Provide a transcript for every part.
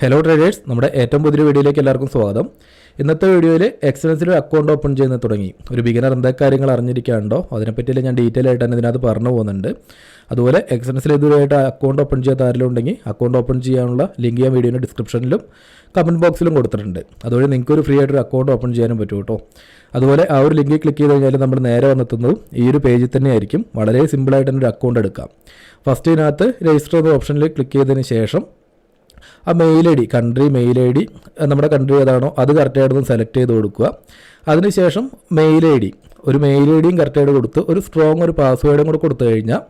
Hello traders, നമ്മുടെ ഏറ്റവും പുതിയ വീഡിയോയിലേക്ക് എല്ലാവർക്കും സ്വാഗതം. ഇന്നത്തെ വീഡിയോയിൽ എക്സലൻസിൽ ഒരു അക്കൗണ്ട് ഓപ്പൺ ചെയ്യുന്നത് തുടങ്ങി. ഒരു ബിഗിനർ എന്തൊക്കെ കാര്യങ്ങൾ അറിഞ്ഞിരിക്കാനുണ്ടോ അതിനെപ്പറ്റിയെല്ലാം ഞാൻ ഡീറ്റെയിൽ ആയിട്ട് തന്നെ ഇതിനകത്ത് പറഞ്ഞു പോകുന്നുണ്ട്. അതുപോലെ എക്സലൻസിൽ ഇതുവരെയായിട്ട് അക്കൗണ്ട് ഓപ്പൺ ചെയ്യാത്ത ആരെങ്കിലും ഉണ്ടെങ്കിൽ അക്കൗണ്ട് ഓപ്പൺ ചെയ്യാനുള്ള ലിങ്ക് ഞാൻ വീഡിയോയുടെ ഡിസ്ക്രിപ്ഷനിലും കമൻറ്റ് ബോക്സിലും കൊടുത്തിട്ടുണ്ട്. അതുവഴി നിങ്ങൾക്ക് ഒരു ഫ്രീ ആയിട്ടൊരു അക്കൗണ്ട് ഓപ്പൺ ചെയ്യാനും പറ്റും കേട്ടോ. അതുപോലെ ആ ഒരു ലിങ്കിൽ ക്ലിക്ക് ചെയ്ത് കഴിഞ്ഞാൽ നമ്മൾ നേരെ വന്നെത്തുന്നതും ഈ ഒരു പേജിൽ തന്നെ ആയിരിക്കും. വളരെ സിമ്പിളായിട്ട് തന്നെ ഒരു അക്കൗണ്ട് എടുക്കാം. ഫസ്റ്റ് ഇതിനകത്ത് രജിസ്റ്റർ എന്ന ഓപ്ഷനിൽ ക്ലിക്ക് ചെയ്തതിന് ശേഷം ആ mail I D, country mail I D, നമ്മുടെ കൺട്രി ഏതാണോ അത് കറക്റ്റായിട്ടൊന്ന് സെലക്ട് ചെയ്ത് കൊടുക്കുക. അതിനുശേഷം മെയിൽ ഐ ഡി, ഒരു മെയിൽ ഐ ഡിയും കറക്റ്റായിട്ട് കൊടുത്ത് ഒരു സ്ട്രോങ് ഒരു പാസ്വേഡും കൂടെ കൊടുത്തു കഴിഞ്ഞാൽ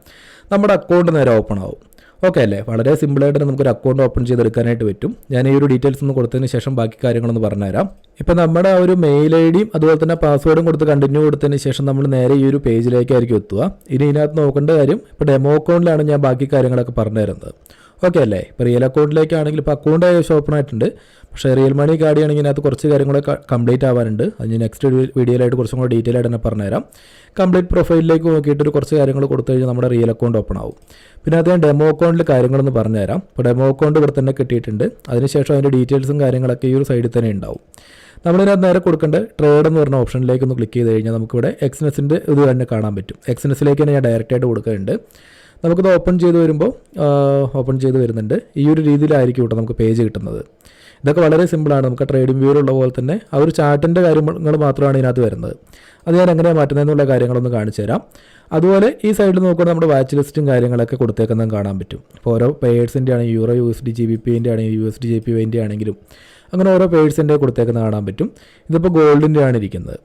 നമ്മുടെ അക്കൗണ്ട് നേരെ ഓപ്പൺ ആവും. ഓക്കെ അല്ലേ? വളരെ സിമ്പിളായിട്ട് നമുക്കൊരു അക്കൗണ്ട് ഓപ്പൺ ചെയ്തെടുക്കാനായിട്ട് പറ്റും. ഞാൻ ഈ ഒരു ഡീറ്റെയിൽസ് ഒന്ന് കൊടുത്തതിന് ശേഷം ബാക്കി കാര്യങ്ങളൊന്ന് പറഞ്ഞുതരാം. ഇപ്പം നമ്മുടെ ആ ഒരു മെയിൽ ഐ ഡിയും അതുപോലെ തന്നെ പാസ്വേഡും കൊടുത്ത് കണ്ടിന്യൂ കൊടുത്തതിന് ശേഷം നമ്മൾ നേരെ ഈ ഒരു പേജിലേക്കായിരിക്കും എത്തുക. ഇനി ഇതിനകത്ത് നോക്കേണ്ട കാര്യം, ഇപ്പോൾ ഡെമോ അക്കൗണ്ടിലാണ് ഞാൻ ബാക്കി കാര്യങ്ങളൊക്കെ പറഞ്ഞു തരുന്നത്. ഓക്കെ അല്ലേ? ഇപ്പോൾ റിയൽ അക്കൗണ്ടിലേക്കാണെങ്കിൽ ഇപ്പോൾ അക്കൗണ്ട് ഓപ്പൺ ആയിട്ടുണ്ട്. പക്ഷേ റിയൽ മണി കാർഡ് ആണെങ്കിൽ ഇതിനകത്ത് കുറച്ച് കാര്യങ്ങളൊക്കെ കംപ്ലീറ്റ് ആവാനുണ്ട്. അത് ഞാൻ നെക്സ്റ്റ് വീഡിയോയിലായിട്ട് കുറച്ചും കൂടെ ഡീറ്റെയിൽ ആയിട്ട് തന്നെ പറഞ്ഞുതരാം. കംപ്ലീറ്റ് പ്രൊഫൈലിലേക്ക് നോക്കിയിട്ട് കുറച്ച് കാര്യങ്ങൾ കൊടുത്തു കഴിഞ്ഞാൽ നമ്മുടെ റിയൽ അക്കൗണ്ട് ഓപ്പൺ ആവും. പിന്നെ അത് ഞാൻ ഡെമോ അക്കൗണ്ടിൽ കാര്യങ്ങളൊന്ന് പറഞ്ഞുതരാം. ഇപ്പോൾ ഡെമോ അക്കൗണ്ട് ഇവിടെ തന്നെ കിട്ടിയിട്ടുണ്ട്. അതിനുശേഷം അതിൻ്റെ ഡീറ്റെയിൽസും കാര്യങ്ങളൊക്കെ ഈ ഒരു സൈഡിൽ തന്നെ ഉണ്ടാവും. നമ്മളിതിനകത്ത് നേരെ കൊടുക്കേണ്ട ട്രേഡ് എന്ന് പറഞ്ഞ ഓപ്ഷനിലേക്ക് ഒന്ന് ക്ലിക്ക് ചെയ്ത് കഴിഞ്ഞാൽ നമുക്കിവിടെ എക്സ്നെസിൻ്റെ ഇത് തന്നെ കാണാൻ പറ്റും. എക്സ്നെസിലേക്ക് തന്നെ ഞാൻ ഡയറക്റ്റായിട്ട് കൊടുക്കുന്നുണ്ട്. നമുക്കിത് ഓപ്പൺ ചെയ്ത് വരുന്നുണ്ട്. ഈ ഒരു രീതിയിലായിരിക്കും കേട്ടോ നമുക്ക് പേജ് കിട്ടുന്നത്. ഇതൊക്കെ വളരെ സിമ്പിളാണ്. നമുക്ക് ട്രേഡിംഗ് വ്യൂവിലുള്ള പോലെ തന്നെ ആ ഒരു ചാർട്ടിൻ്റെ കാര്യങ്ങൾ മാത്രമാണ് ഇതിനകത്ത് വരുന്നത്. അത് ഞാൻ എങ്ങനെയാണ് മാറ്റുന്നതെന്നുള്ള കാര്യങ്ങളൊന്ന് കാണിച്ചു തരാം. അതുപോലെ ഈ സൈഡിൽ നോക്കുമ്പോൾ നമ്മുടെ വാച്ച് ലിസ്റ്റും കാര്യങ്ങളൊക്കെ കൊടുത്തേക്കുന്നത് കാണാൻ പറ്റും. ഇപ്പോൾ ഓരോ പേഴ്സിൻ്റെ ആണെങ്കിൽ യൂറോ USD GBPൻ്റെ ആണെങ്കിൽ USD JPY ആണെങ്കിലും അങ്ങനെ ഓരോ പേഴ്സിൻ്റെ കൊടുത്തേക്കുന്നത് കാണാൻ പറ്റും. ഇതിപ്പോൾ ഗോൾഡിൻ്റെ ആണ് ഇരിക്കുന്നത്.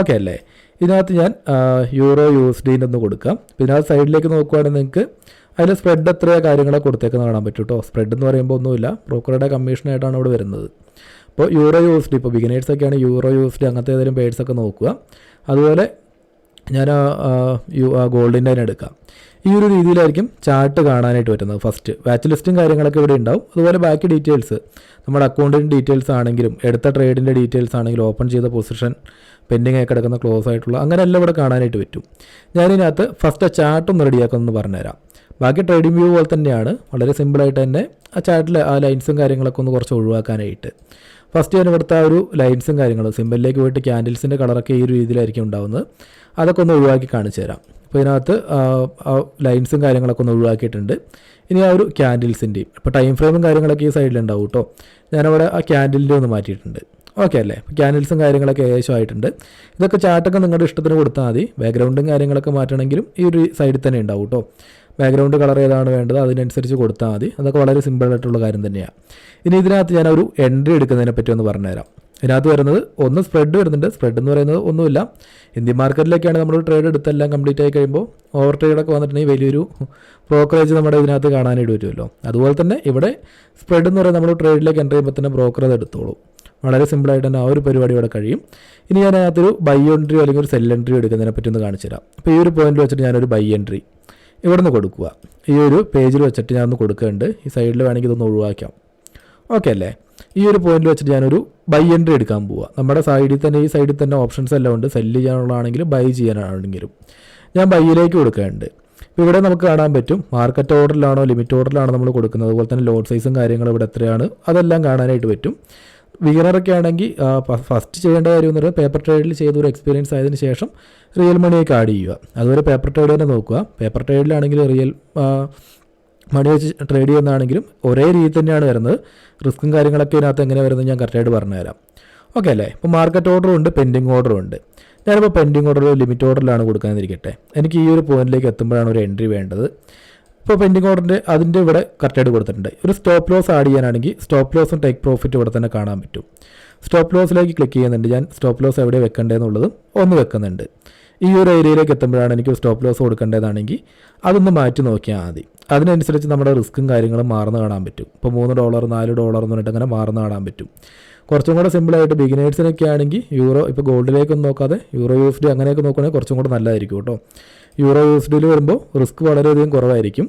ഓക്കെ അല്ലേ? ഇതിനകത്ത് ഞാൻ യൂറോ USD ഒന്ന് കൊടുക്കാം. ഇതിനകത്ത് സൈഡിലേക്ക് നോക്കുവാണെങ്കിൽ നിങ്ങൾക്ക് അതിൽ സ്പ്രെഡ് എത്രയോ കാര്യങ്ങളൊക്കെ കൊടുത്തേക്കുന്നത് കാണാൻ പറ്റും കേട്ടോ. സ്പ്രെഡ് എന്ന് പറയുമ്പോൾ ഒന്നുമില്ല, ബ്രോക്കറുടെ കമ്മീഷനായിട്ടാണ് ഇവിടെ വരുന്നത്. ഇപ്പോൾ യൂറോ USD, ഇപ്പോൾ ബിഗിനേഴ്സൊക്കെയാണ് യൂറോ USD അങ്ങനത്തെ ഏതെങ്കിലും പേഴ്സൊക്കെ നോക്കുക. അതുപോലെ ഞാൻ ഗോൾഡിൻ്റെ തന്നെ എടുക്കാം. ഈ ഒരു രീതിയിലായിരിക്കും ചാർട്ട് കാണാനായിട്ട് പറ്റുന്നത്. ഫസ്റ്റ് വാച്ച് ലിസ്റ്റും കാര്യങ്ങളൊക്കെ ഇവിടെ ഉണ്ടാവും. അതുപോലെ ബാക്കി ഡീറ്റെയിൽസ്, നമ്മുടെ അക്കൗണ്ടിൻ്റെ ഡീറ്റെയിൽസ് ആണെങ്കിലും എടുത്ത ട്രേഡിൻ്റെ ഡീറ്റെയിൽസ് ആണെങ്കിലും ഓപ്പൺ ചെയ്ത പൊസിഷൻ, പെൻഡിങ് ആയി കിടക്കുന്ന, ക്ലോസ് ആയിട്ടുള്ള, അങ്ങനെയെല്ലാം ഇവിടെ കാണാനായിട്ട് പറ്റും. ഞാനിതിനകത്ത് ഫസ്റ്റ് ആ ചാർട്ടൊന്ന് റെഡിയാക്കുമെന്ന് പറഞ്ഞുതരാം. ബാക്കി ട്രേഡിംഗ് വ്യൂ പോലെ തന്നെയാണ്. വളരെ സിമ്പിളായിട്ട് തന്നെ ആ ചാർട്ടിൽ ആ ലൈൻസും കാര്യങ്ങളൊക്കെ ഒന്ന് കുറച്ച് ഒഴിവാക്കാനായിട്ട് ഫസ്റ്റ് ഞാൻ ഇവിടുത്തെ ആ ഒരു ലൈൻസും കാര്യങ്ങളും സിമ്പിളിലേക്ക് പോയിട്ട് ക്യാൻഡിൽസിൻ്റെ കളറൊക്കെ ഈ ഒരു രീതിയിലായിരിക്കും ഉണ്ടാവുന്നത്. അതൊക്കെ ഒന്ന് ഒഴിവാക്കി കാണിച്ചു തരാം. അപ്പോൾ ഇതിനകത്ത് ലൈൻസും കാര്യങ്ങളൊക്കെ ഒന്ന് ഒഴിവാക്കിയിട്ടുണ്ട്. ഇനി ആ ഒരു ക്യാൻഡിൽസിൻ്റെയും ഇപ്പോൾ ടൈം ഫ്രെയിമും കാര്യങ്ങളൊക്കെ ഈ സൈഡിലുണ്ടാവും കേട്ടോ. ഞാനവിടെ ആ ക്യാൻഡിലിൻ്റെ ഒന്ന് മാറ്റിയിട്ടുണ്ട്. ഓക്കെ അല്ലേ? ക്യാൻഡിൽസും കാര്യങ്ങളൊക്കെ ഏകദേശം ആയിട്ടുണ്ട്. ഇതൊക്കെ ചാർട്ടൊക്കെ നിങ്ങളുടെ ഇഷ്ടത്തിന് കൊടുത്താൽ മതി. ബാക്ക്ഗ്രൗണ്ടും കാര്യങ്ങളൊക്കെ മാറ്റണമെങ്കിലും ഈ ഒരു സൈഡിൽ തന്നെ ഉണ്ടാവും കേട്ടോ. ബാക്ക്ഗ്രൗണ്ട് കളർ ഏതാണ് വേണ്ടത് അതിനനുസരിച്ച് കൊടുത്താൽ മതി. അതൊക്കെ വളരെ സിമ്പിളായിട്ടുള്ള കാര്യം തന്നെയാണ്. ഇനി ഇതിനകത്ത് ഞാനൊരു എൻട്രി എടുക്കുന്നതിനെ പറ്റി ഒന്ന് പറഞ്ഞുതരാം. ഇതിനകത്ത് വരുന്നത് ഒന്ന് സ്പ്രെഡ് വരുന്നുണ്ട്. സ്പ്രെഡ് എന്ന് പറയുന്നത് ഒന്നുമില്ല, ഇന്ത്യൻ മാർക്കറ്റിലേക്കാണ് നമ്മൾ ട്രേഡ് എടുത്തെല്ലാം കംപ്ലീറ്റ് ആയി കഴിയുമ്പോൾ ഓവർ ട്രേഡൊക്കെ വന്നിട്ടുണ്ടെങ്കിൽ വലിയൊരു ബ്രോക്കറേജ് നമ്മുടെ ഇതിനകത്ത് കാണാനായിട്ട് വരുമല്ലോ. അതുപോലെ തന്നെ ഇവിടെ സ്പ്രെഡ് എന്ന് പറയുന്നത് നമ്മൾ ട്രേഡിലേക്ക് എൻ്റർ ചെയ്യുമ്പോൾ തന്നെ ബ്രോക്കർ അത് എടുത്തോളൂ. വളരെ സിമ്പിളായിട്ട് തന്നെ ആ ഒരു പരിപാടി ഇവിടെ കഴിയും. ഇനി ഞാൻ അതിനകത്തൊരു ബൈ എൻട്രിയോ അല്ലെങ്കിൽ ഒരു സെൽ എൻട്രിയോ എടുക്കുന്നതിനെ പറ്റി ഒന്ന് കാണിച്ചു തരാം. അപ്പോൾ ഈ ഒരു പോയിന്റിൽ വെച്ചിട്ട് ഞാനൊരു ബൈ എൻട്രി ഇവിടെ നിന്ന് കൊടുക്കുക. ഈ ഒരു പേജിൽ വെച്ചിട്ട് ഞാനൊന്ന് കൊടുക്കുന്നുണ്ട്. ഈ സൈഡിൽ വേണമെങ്കിൽ ഇതൊന്ന് ഒഴിവാക്കാം. ഓക്കെ അല്ലേ? ഈ ഒരു പോയിന്റിൽ വെച്ചിട്ട് ഞാനൊരു ബൈ എൻട്രി എടുക്കാൻ പോവുക. നമ്മുടെ സൈഡിൽ തന്നെ ഈ സൈഡിൽ തന്നെ ഓപ്ഷൻസ് എല്ലാം ഉണ്ട്. സെല്ല് ചെയ്യാനുള്ളതാണെങ്കിലും ബൈ ചെയ്യാനാണെങ്കിലും ഞാൻ ബൈയിലേക്ക് കൊടുക്കുന്നുണ്ട്. ഇപ്പോൾ ഇവിടെ നമുക്ക് കാണാൻ പറ്റും മാർക്കറ്റ് ഓർഡറിലാണോ ലിമിറ്റ് ഓർഡറിലാണോ നമ്മൾ കൊടുക്കുന്നത്. അതുപോലെ തന്നെ ലോഡ് സൈസും കാര്യങ്ങളും ഇവിടെ എത്രയാണ് അതെല്ലാം കാണാനായിട്ട് പറ്റും. ബിഗിനറൊക്കെ ആണെങ്കിൽ ഫസ്റ്റ് ചെയ്യേണ്ട കാര്യം എന്ന് പറയുന്നത് പേപ്പർ ട്രേഡിൽ ചെയ്തൊരു എക്സ്പീരിയൻസ് ആയതിനു ശേഷം റിയൽ മണിയൊക്കെ ആഡ് ചെയ്യുക. അതുപോലെ പേപ്പർ ട്രേഡ് തന്നെ നോക്കുക. പേപ്പർ ട്രേഡിലാണെങ്കിൽ റിയൽ മണി വെച്ച് ട്രേഡ് ചെയ്യുന്നതാണെങ്കിലും ഒരേ രീതി തന്നെയാണ് വരുന്നത്. റിസ്ക്കും കാര്യങ്ങളൊക്കെ ഇതിനകത്ത് എങ്ങനെ വരുന്നത് ഞാൻ കറക്റ്റായിട്ട് പറഞ്ഞുതരാം. ഓക്കെ അല്ലേ? ഇപ്പോൾ മാർക്കറ്റ് ഓർഡറും ഉണ്ട്, പെൻഡിങ് ഓർഡറും ഉണ്ട്. ഞാനിപ്പോൾ പെൻഡിങ് ഓർഡർ ലിമിറ്റ് ഓർഡറിലാണ് കൊടുക്കാനിരിക്കട്ടെ. എനിക്ക് ഈ ഒരു പോയിന്റിലേക്ക് എത്തുമ്പോഴാണ് ഒരു എൻട്രി വേണ്ടത്. ഇപ്പോൾ പെൻഡിങ് ഓർഡറിൻ്റെ അതിൻ്റെ ഇവിടെ കറക്റ്റായിട്ട് കൊടുത്തിട്ടുണ്ട്. ഒരു സ്റ്റോപ്പ് ലോസ് ആഡ് ചെയ്യാനാണെങ്കിൽ സ്റ്റോപ്പ് ലോസും ടേക്ക് പ്രോഫിറ്റ് ഇവിടെ തന്നെ കാണാൻ പറ്റും. സ്റ്റോപ്പ് ലോസിലേക്ക് ക്ലിക്ക് ചെയ്യുന്നുണ്ട്. ഞാൻ സ്റ്റോപ്പ് ലോസ് എവിടെ വെക്കേണ്ടതെന്നുള്ളതും ഒന്ന് വെക്കുന്നുണ്ട്. ഈ ഒരു ഏരിയയിലേക്ക് എത്തുമ്പോഴാണ് എനിക്ക് സ്റ്റോപ്പ് ലോസ് കൊടുക്കേണ്ടതാണെങ്കിൽ അതൊന്ന് മാറ്റി നോക്കിയാൽ മതി. അതിനനുസരിച്ച് നമ്മുടെ റിസ്ക്കും കാര്യങ്ങളും മാറുന്ന കാണാൻ പറ്റും. ഇപ്പോൾ $3 $4 എന്ന് പറഞ്ഞിട്ട് അങ്ങനെ മാറുന്ന കാണാൻ പറ്റും. കുറച്ചും കൂടെ സിമ്പിളായിട്ട് ബിഗിനേഴ്സിനൊക്കെ ആണെങ്കിൽ യൂറോ, ഇപ്പോൾ ഗോൾഡിലേക്കൊന്നും നോക്കാതെ യൂറോ USD അങ്ങനെയൊക്കെ നോക്കുകയാണെങ്കിൽ കുറച്ചും കൂടെ നല്ലതായിരിക്കും കേട്ടോ. യൂറോ USDയിൽ വരുമ്പോൾ റിസ്ക് വളരെയധികം കുറവായിരിക്കും.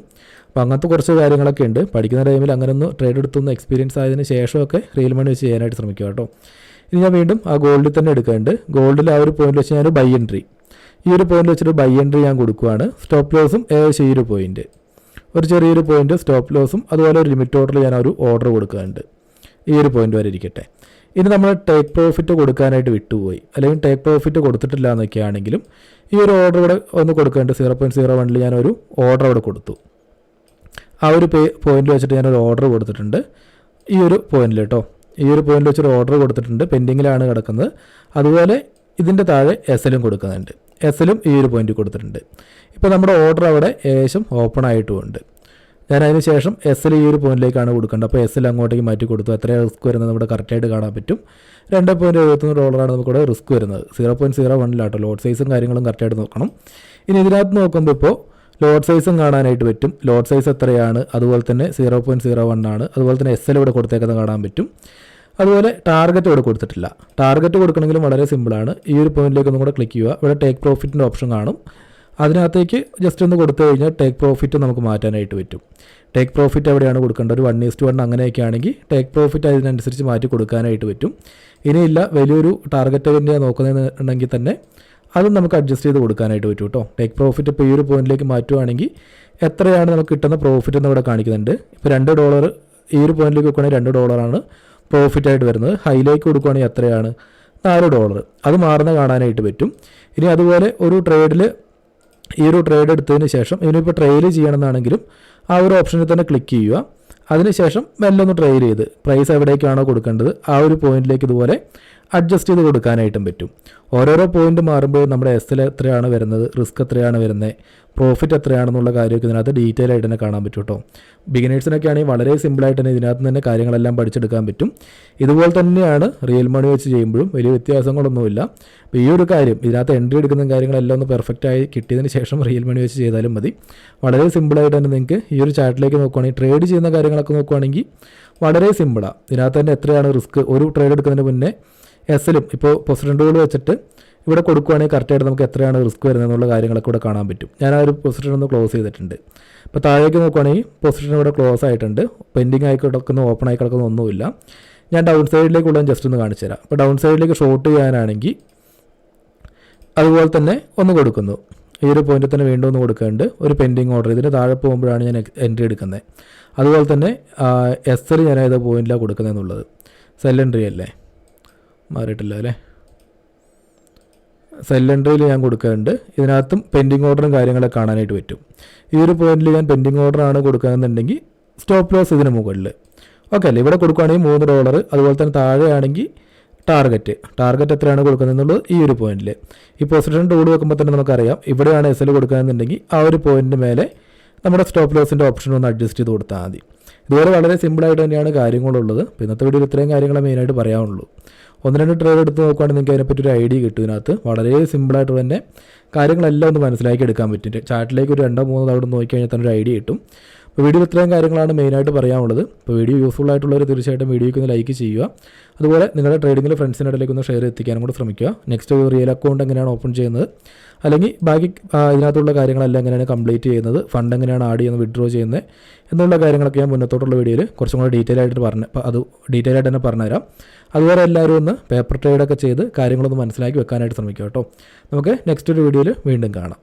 അപ്പോൾ അങ്ങനത്തെ കുറച്ച് കാര്യങ്ങളൊക്കെ ഉണ്ട്. പഠിക്കുന്ന ടൈമിൽ അങ്ങനെ ഒന്ന് ട്രേഡ് എടുത്തൊന്ന് എക്സ്പീരിയൻസ് ആയതിനു ശേഷമൊക്കെ റിയൽ മണി വെച്ച് ചെയ്യാനായിട്ട് ശ്രമിക്കുക കേട്ടോ. ഇനി ഞാൻ വീണ്ടും ആ ഗോൾഡിൽ തന്നെ എടുക്കുന്നുണ്ട്. ഗോൾഡിൽ ആ ഒരു പോയിന്റ് വെച്ച് ഞാൻ ബൈ എൻട്രി, ഈ ഒരു പോയിന്റ് വെച്ചിട്ട് ബൈ എൻട്രി ഞാൻ കൊടുക്കുകയാണ്. സ്റ്റോപ്പ് ലോസും ഏകദേശം ഈ ഒരു പോയിന്റ്, ഒരു ചെറിയൊരു പോയിന്റ് സ്റ്റോപ്പ് ലോസും അതുപോലെ ഒരു ലിമിറ്റ് ഓർഡറിൽ ഞാൻ ഒരു ഓർഡർ കൊടുക്കുന്നുണ്ട്. ഈ ഒരു പോയിന്റ് വരെ ഇരിക്കട്ടെ. ഇനി നമ്മൾ ടേക്ക് പ്രോഫിറ്റ് കൊടുക്കാനായിട്ട് വിട്ടുപോയി, അല്ലെങ്കിൽ ടേക്ക് പ്രോഫിറ്റ് കൊടുത്തിട്ടില്ല എന്നൊക്കെ ആണെങ്കിലും ഈ ഒരു ഓർഡർ ഇവിടെ ഒന്ന് കൊടുക്കേണ്ട 0.01 ഞാനൊരു ഓർഡർ അവിടെ കൊടുത്തു. ആ ഒരു പോയിന്റിൽ വെച്ചിട്ട് ഞാനൊരു ഓർഡർ കൊടുത്തിട്ടുണ്ട്. ഈ ഒരു പോയിന്റിൽ കേട്ടോ, ഈ ഒരു പോയിന്റിൽ വെച്ചൊരു ഓർഡർ കൊടുത്തിട്ടുണ്ട്, പെൻഡിങ്ങിലാണ് കിടക്കുന്നത്. അതുപോലെ ഇതിൻ്റെ താഴെ എസ്എലും കൊടുക്കുന്നുണ്ട്, എസ്എലും ഈ ഒരു പോയിന്റ് കൊടുത്തിട്ടുണ്ട്. ഇപ്പോൾ നമ്മുടെ ഓർഡർ അവിടെ ഏകദേശം ഓപ്പൺ ആയിട്ടുമുണ്ട്. ഞാൻ അതിന് ശേഷം എസ്എൽ ഈ ഒരു പോയിന്റിലേക്കാണ് കൊടുക്കേണ്ടത്. അപ്പോൾ എസ്എൽ അങ്ങോട്ടേക്ക് മാറ്റി കൊടുത്തു. എത്രയാണ് റിസ്ക് വരുന്നത് നമ്മുടെ കറക്റ്റായിട്ട് കാണാൻ പറ്റും. $2.71 നമുക്കിവിടെ റിസ്ക് വരുന്നത്. 0.01 ലോഡ് സൈസും കാര്യങ്ങളും കറക്റ്റായിട്ട് നോക്കണം. ഇനി ഇതിനകത്ത് നോക്കുമ്പോൾ ഇപ്പോൾ ലോഡ് സൈസും കാണാനായിട്ട് പറ്റും. ലോഡ് സൈസ് എത്രയാണ്, അതുപോലെ തന്നെ 0.01 ആണ്. അതുപോലെ തന്നെ എസ്എൽ ഇവിടെ കൊടുത്തേക്കുന്നത് കാണാൻ പറ്റും. അതുപോലെ ടാർഗറ്റ് ഇവിടെ കൊടുത്തിട്ടില്ല. ടാർഗറ്റ് കൊടുക്കണമെങ്കിലും വളരെ സിമ്പിളാണ്. ഈ ഒരു പോയിന്റിലേക്ക് ഒന്നും കൂടെ ക്ലിക്ക് ചെയ്യുക. ഇവിടെ ടേക്ക് പ്രോഫിറ്റിൻ്റെ ഓപ്ഷൻ കാണും. അതിനകത്തേക്ക് ജസ്റ്റ് ഒന്ന് കൊടുത്തു കഴിഞ്ഞാൽ ടേക്ക് പ്രോഫിറ്റ് നമുക്ക് മാറ്റാനായിട്ട് പറ്റും. ടേക്ക് പ്രോഫിറ്റ് എവിടെയാണ് കൊടുക്കേണ്ടത്, ഒരു 1:1 അങ്ങനെയൊക്കെ ആണെങ്കിൽ ടേക്ക് പ്രോഫിറ്റ് അതിനനുസരിച്ച് മാറ്റി കൊടുക്കാനായിട്ട് പറ്റും. ഇനിയില്ല വലിയൊരു ടാർഗറ്റ് തന്നെയാണ് നോക്കുന്നതെന്നുണ്ടെങ്കിൽ തന്നെ അതും നമുക്ക് അഡ്ജസ്റ്റ് ചെയ്ത് കൊടുക്കാനായിട്ട് പറ്റും കേട്ടോ. ടേക്ക് പ്രോഫിറ്റ് ഇപ്പോൾ ഈ ഒരു പോയിന്റിലേക്ക് മാറ്റുവാണെങ്കിൽ എത്രയാണ് നമുക്ക് കിട്ടുന്ന പ്രോഫിറ്റ് എന്ന് ഇവിടെ കാണിക്കുന്നുണ്ട്. ഇപ്പോൾ $2 ഈ ഒരു പോയിന്റിലേക്ക് വെക്കുകയാണെങ്കിൽ $2 പ്രോഫിറ്റായിട്ട് വരുന്നത്. ഹൈലേക്ക് കൊടുക്കുകയാണെങ്കിൽ എത്രയാണ്, $4. അത് മാറുന്ന കാണാനായിട്ട് പറ്റും. ഇനി അതുപോലെ ഒരു ട്രേഡിൽ ഈ ഒരു ട്രേഡ് എടുത്തതിന് ശേഷം ഇനിയിപ്പോൾ ട്രെയിൽ ചെയ്യണമെന്നാണെങ്കിലും ആ ഒരു ഓപ്ഷനിൽ തന്നെ ക്ലിക്ക് ചെയ്യുക. അതിനുശേഷം മെല്ലെ ഒന്ന് ട്രെയിൽ ചെയ്ത് പ്രൈസ് എവിടേക്കാണോ കൊടുക്കേണ്ടത് ആ ഒരു പോയിന്റിലേക്ക് ഇതുപോലെ അഡ്ജസ്റ്റ് ചെയ്ത് കൊടുക്കാനായിട്ടും പറ്റും. ഓരോരോ പോയിന്റ് മാറുമ്പോൾ നമ്മുടെ എസ്എൽ എത്രയാണ് വരുന്നത്, റിസ്ക് എത്രയാണ് വരുന്നത്, പ്രോഫിറ്റ് എത്രയാണെന്നുള്ള കാര്യമൊക്കെ ഇതിനകത്ത് ഡീറ്റെയിൽ ആയിട്ട് തന്നെ കാണാൻ പറ്റും കേട്ടോ. ബിഗിനേഴ്സിനൊക്കെ ആണെങ്കിൽ വളരെ സിമ്പിളായിട്ട് തന്നെ ഇതിനകത്ത് തന്നെ കാര്യങ്ങളെല്ലാം പഠിച്ചെടുക്കാൻ പറ്റും. ഇതുപോലെ തന്നെയാണ് റിയൽ മണി വെച്ച് ചെയ്യുമ്പോഴും വലിയ വ്യത്യാസങ്ങളൊന്നുമില്ല. അപ്പോൾ ഈ ഒരു കാര്യം ഇതിനകത്ത് എൻട്രി എടുക്കുന്ന കാര്യങ്ങളെല്ലാം ഒന്ന് പെർഫെക്റ്റായി കിട്ടിയതിന് ശേഷം റിയൽ മണി വെച്ച് ചെയ്താലും മതി. വളരെ സിമ്പിളായിട്ട് തന്നെ നിങ്ങൾക്ക് ഈ ഒരു ചാർട്ടിലേക്ക് നോക്കുകയാണെങ്കിൽ ട്രേഡ് ചെയ്യുന്ന കാര്യങ്ങളൊക്കെ നോക്കുകയാണെങ്കിൽ വളരെ സിമ്പിളാണ്. ഇതിനകത്ത് തന്നെ എത്രയാണ് റിസ്ക്, ഒരു ട്രേഡ് എടുക്കുന്നതിന് മുന്നേ എസ്എലും ഇപ്പോൾ പൊസിഷൻ ടൂൾ വെച്ചിട്ട് ഇവിടെ കൊടുക്കുകയാണെങ്കിൽ കറക്റ്റായിട്ട് നമുക്ക് എത്രയാണ് റിസ്ക് വരുന്നത് എന്നുള്ള കാര്യങ്ങളൊക്കെ ഇവിടെ കാണാൻ പറ്റും. ഞാൻ ആ ഒരു പൊസിഷൻ ഒന്ന് ക്ലോസ് ചെയ്തിട്ടുണ്ട്. ഇപ്പോൾ താഴേക്ക് നോക്കുകയാണെങ്കിൽ പൊസിഷൻ ഇവിടെ ക്ലോസ് ആയിട്ടുണ്ട്. പെൻഡിങ് ആയി കിടക്കുന്ന, ഓപ്പൺ ആയി കിടക്കുന്ന ഒന്നുമില്ല. ഞാൻ ഡൗൺ സൈഡിലേക്കുള്ള ജസ്റ്റ് ഒന്ന് കാണിച്ചു തരാം. അപ്പോൾ ഡൗൺ സൈഡിലേക്ക് ഷോർട്ട് ചെയ്യാനാണെങ്കിൽ അതുപോലെ തന്നെ ഒന്ന് കൊടുക്കുന്നു. ഈ ഒരു പോയിന്റിൽ തന്നെ വീണ്ടും ഒന്ന് കൊടുക്കുന്നുണ്ട്. ഒരു പെൻഡിങ് ഓർഡർ ഇതിന് താഴെ പോകുമ്പോഴാണ് ഞാൻ എൻട്രി എടുക്കുന്നത്. അതുപോലെ തന്നെ എസ്എൽ ഞാൻ ഏത് പോയിന്റിലാണ് കൊടുക്കുന്നത് എന്നുള്ളത്. സെൽ എൻട്രി അല്ലേ, മാറിയിട്ടില്ല അല്ലേ, സെൽ എൻട്രിയിൽ ഞാൻ കൊടുക്കുന്നുണ്ട്. ഇതിനകത്തും പെൻഡിങ് ഓർഡറും കാര്യങ്ങളൊക്കെ കാണാനായിട്ട് പറ്റും. ഈ ഒരു പോയിന്റിൽ ഞാൻ പെൻഡിങ് ഓർഡറാണ് കൊടുക്കുകയെന്നുണ്ടെങ്കിൽ സ്റ്റോപ്പ് ലോസ് ഇതിന് മുകളിൽ ഓക്കെ അല്ലേ. ഇവിടെ കൊടുക്കുകയാണെങ്കിൽ $3. അതുപോലെ തന്നെ താഴെയാണെങ്കിൽ ടാർഗറ്റ് എത്രയാണ് കൊടുക്കുന്നത് എന്നുള്ളത് ഈ ഒരു പോയിന്റിൽ. ഈ പൊസിഷൻ ടൂൾ വെക്കുമ്പോൾ തന്നെ നമുക്കറിയാം ഇവിടെയാണ് എസ്എൽ കൊടുക്കുകയെന്നുണ്ടെങ്കിൽ ആ ഒരു പോയിന്റിന് മേലെ നമ്മുടെ സ്റ്റോപ്പ് ലോസിൻ്റെ ഓപ്ഷൻ ഒന്ന് അഡ്ജസ്റ്റ് ചെയ്ത് കൊടുത്താൽ മതി. ഇതുപോലെ വളരെ സിമ്പിളായിട്ട് തന്നെയാണ് കാര്യങ്ങളുള്ളത്. അപ്പോൾ ഇന്നത്തെ വീഡിയോയിൽ ഇത്രയും കാര്യങ്ങളെ മെയിനായിട്ട് പറയാനുള്ളൂ. 1-2 ട്രേഡ് എടുത്ത് നോക്കുകയാണെങ്കിൽ നിങ്ങൾക്ക് അതിനെപ്പറ്റി ഒരു ഐഡിയ കിട്ടും. ഇതിനകത്ത് വളരെ സിമ്പിളായിട്ട് തന്നെ കാര്യങ്ങളെല്ലാം ഒന്ന് മനസ്സിലാക്കി എടുക്കാൻ പറ്റും. ചാർട്ടിലേക്ക് ഒരു 2-3 തവണ നോക്കിക്കഴിഞ്ഞാൽ തന്നെ ഒരു ഐഡിയ കിട്ടും. അപ്പോൾ വീഡിയോ ഇത്രയും കാര്യങ്ങളാണ് മെയിനായിട്ട് പറയാനുള്ളത്. അപ്പോൾ വീഡിയോ യൂസ്ഫുൾ ആയിട്ടുള്ളവർ തീർച്ചയായിട്ടും വീഡിയോയ്ക്ക് ഒന്ന് ലൈക്ക് ചെയ്യുക. അതുപോലെ നിങ്ങളുടെ ട്രേഡിങ്ങിൽ ഫ്രണ്ട്സിൻ്റെ ഇടയിലേക്ക് ഒന്ന് ഷെയർ എത്തിക്കാനും കൂടെ ശ്രമിക്കുക. നെക്സ്റ്റ് റിയൽ അക്കൗണ്ട് എങ്ങനെയാണ് ഓപ്പൺ ചെയ്യുന്നത്, അല്ലെങ്കിൽ ബാക്കി ഇതിനകത്തുള്ള കാര്യങ്ങളെല്ലാം എങ്ങനെയാണ് കംപ്ലീറ്റ് ചെയ്യുന്നത്, ഫണ്ട് എങ്ങനെയാണ് ആഡ് ചെയ്യുന്നത്, വിഡ്രോ ചെയ്യുന്നത് എന്നുള്ള കാര്യങ്ങളൊക്കെ ഞാൻ മുന്നത്തോട്ടുള്ള വീഡിയോയിൽ കുറച്ചും കൂടെ ഡീറ്റെയിൽ ആയിട്ട് തന്നെ പറഞ്ഞുതരാം. അതുപോലെ എല്ലാവരും ഒന്ന് പേപ്പർ ട്രേഡൊക്കെ ചെയ്ത് കാര്യങ്ങളൊന്ന് മനസ്സിലാക്കി വെക്കാനായിട്ട് ശ്രമിക്കുക കേട്ടോ. നമുക്ക് നെക്സ്റ്റ് ഒരു വീഡിയോയിൽ വീണ്ടും കാണാം.